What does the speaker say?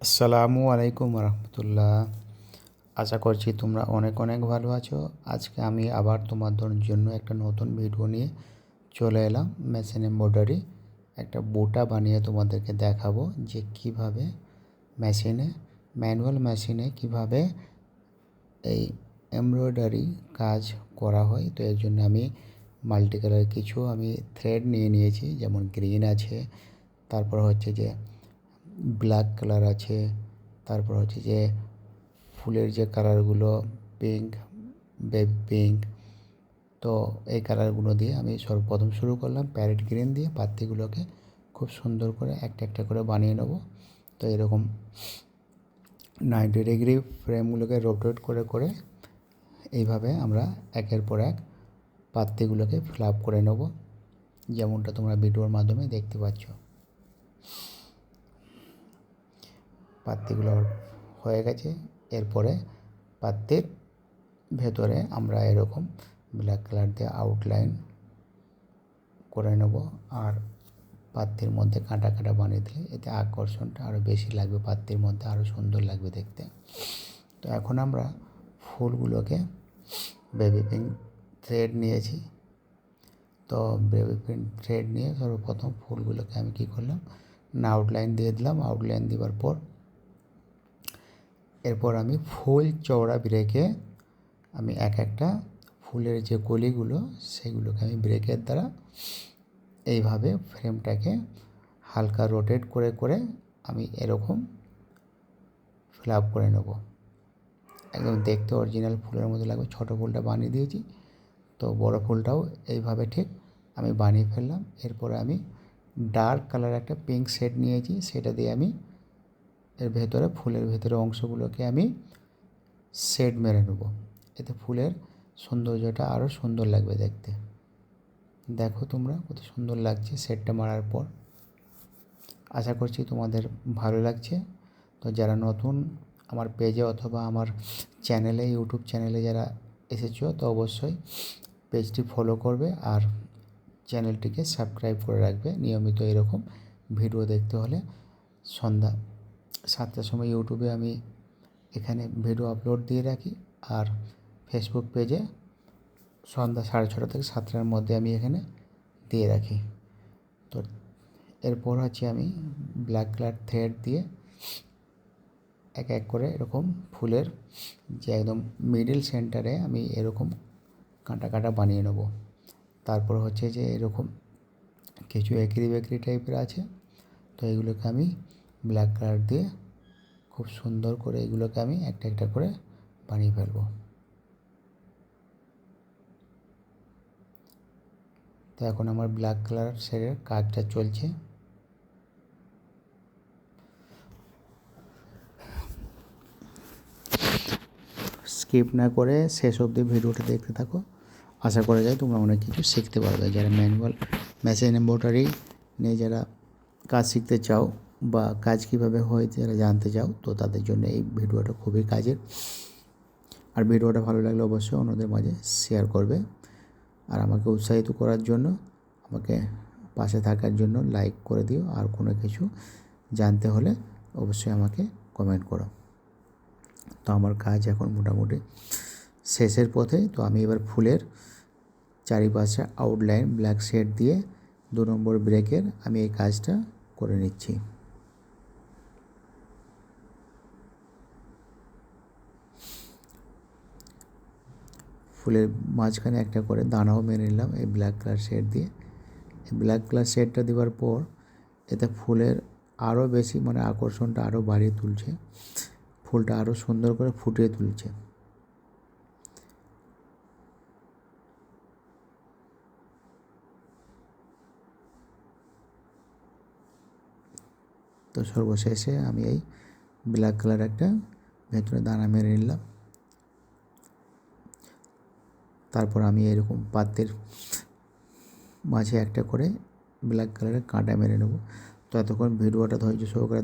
আসসালামু আলাইকুম রহমতুল্লাহ। আশা করছি তোমরা অনেক অনেক ভালো আছো। আজকে আমি আবার তোমাদের জন্য একটা নতুন ভিডিও নিয়ে চলে এলাম। মেশিন এমব্রয়ডারি একটা বুটা বানিয়ে তোমাদেরকে দেখাবো যে কিভাবে ম্যানুয়াল মেশিনে কিভাবে এই এমব্রয়ডারি কাজ করা হয়। তো এর জন্য আমি মাল্টি কালার কিছু থ্রেড নিয়ে নিয়েছি, যেমন গ্রিন আছে, তারপর হচ্ছে যে ব্ল্যাক কালার আছে, তারপর হচ্ছে যে ফুলের যে কালারগুলো পিঙ্ক, বেবি পিঙ্ক। তো এই কালারগুলো দিয়ে আমি সর্বপ্রথম শুরু করলাম প্যারেট গ্রিন দিয়ে। পাত্তিগুলোকে খুব সুন্দর করে একটা একটা করে বানিয়ে নেব। তো এরকম 90 ডিগ্রি ফ্রেমগুলোকে রোটেট করে করে এইভাবে আমরা একের পর এক পাত্তিগুলোকে ফিল আপ করে নেব, যেমনটা তোমরা ভিডিওর মাধ্যমে দেখতে পাচ্ছ। পাত্তিগুলো হয়ে গেছে। এরপরে পাত্তির ভেতরে আমরা এরকম ব্ল্যাক কালার দিয়ে আউটলাইন করে নেব, আর পাত্তির মধ্যে কাঁটা কাঁটা বানিয়ে দিলে এতে আকর্ষণটা আরও বেশি লাগবে, পাত্তির মধ্যে আরও সুন্দর লাগবে দেখতে। তো এখন আমরা ফুলগুলোকে বেবি পিঙ্ক থ্রেড নিয়েছি। তো বেবি পিঙ্ক থ্রেড নিয়ে সর্বপ্রথম ফুলগুলোকে আমি কী করলাম না আউটলাইন দিয়ে দিলাম। আউটলাইন দেওয়ার পর এরপর আমি ফুল চওড়া ব্রেকে আমি এক একটা ফুলের যে কলিগুলো সেগুলোকে আমি ব্রেকের দ্বারা এইভাবে ফ্রেমটাকে হালকা রোটেট করে করে আমি এরকম ফিল আপ করে নেব। একদম দেখতে অরিজিনাল ফুলের মতো লাগবে। ছোটো ফুলটা বানিয়ে দিয়েছি, তো বড় ফুলটাও এইভাবে ঠিক আমি বানিয়ে ফেললাম। এরপরে আমি ডার্ক কালার একটা পিঙ্ক শেড নিয়েছি, সেটা দিয়ে আমি এর ভেতরে ফুলের ভেতরে অংশগুলোকে আমি শেড মেরে নেব। এতে ফুলের সৌন্দর্যটা আরও সুন্দর লাগবে দেখতে। দেখো তোমরা কত সুন্দর লাগছে শেডটা মারার পর। আশা করছি তোমাদের ভালো লাগছে। তো যারা নতুন আমার পেজে অথবা আমার চ্যানেলে, ইউটিউব চ্যানেলে যারা এসেছো, তো অবশ্যই পেজটি ফলো করবে আর চ্যানেলটিকে সাবস্ক্রাইব করে রাখবে। নিয়মিত এরকম ভিডিও দেখতে হলে সন্ধ্যা 7টার সময় ইউটিউবে আমি এখানে ভিডিও আপলোড দিয়ে রাখি, আর ফেসবুক পেজে সন্ধ্যা 6:30 থেকে 7টার মধ্যে আমি এখানে দিয়ে রাখি। তো এরপর হচ্ছে আমি ব্ল্যাক কালার থ্রেড দিয়ে এক এক করে এরকম ফুলের যে একদম মিডল সেন্টারে আমি এরকম কাঁটা কাঁটা বানিয়ে নেব। তারপর হচ্ছে যে এরকম কিছু একরি বেকরি টাইপের আছে, তো এগুলোকে আমি ব্ল্যাক কালার দিয়ে খুব সুন্দর করে এগুলোকে আমি একটা একটা করে বানিয়ে ফেলবো। তো এখন আমার ব্ল্যাক কালার শেডের কাজটা চলছে। স্কিপ না করে শেষ অবধি ভিডিওটা দেখতে থাকো। আশা করা যায় তোমরা অনেক কিছু শিখতে পারবে। যারা ম্যানুয়াল মেশিন এমব্রয়ডারি নিয়ে যারা কাজ শিখতে চাও বা কাজ কীভাবে হয় যারা জানতে চাও, তো তাদের জন্য এই ভিডিওটা খুবই কাজের। আর ভিডিওটা ভালো লাগলে অবশ্যই অন্যদের মাঝে শেয়ার করবে। আর আমাকে উৎসাহিত করার জন্য, আমাকে পাশে থাকার জন্য লাইক করে দিও। আর কোনো কিছু জানতে হলে অবশ্যই আমাকে কমেন্ট করো। তো আমার কাজ এখন মোটামুটি শেষের পথে। তো আমি এবার ফুলের চারিপাশে আউটলাইন ব্ল্যাক শেড দিয়ে 2 নম্বর ব্রেকের আমি এই কাজটা করে নিচ্ছি। ফুলের মাঝখানে একটা করে দানাও মেরে নিলাম এই ব্ল্যাক কালার শেড দিয়ে। এই ব্ল্যাক কালার শেডটা দেওয়ার পর এতে ফুলের আরও বেশি আকর্ষণটা আরও বাড়িয়ে তুলছে, ফুলটা আরও সুন্দর করে ফুটিয়ে তুলছে। তো সর্বশেষে আমি এই ব্ল্যাক কালার একটা ভেতরে দানা মেরে নিলাম। তারপর আমি এরকম পাত্রের মাঝে একটা করে ব্ল্যাক কালারের কাঁটা মেরে নেব। তো এতক্ষণ ভিডিওটা ধৈর্য সহকারে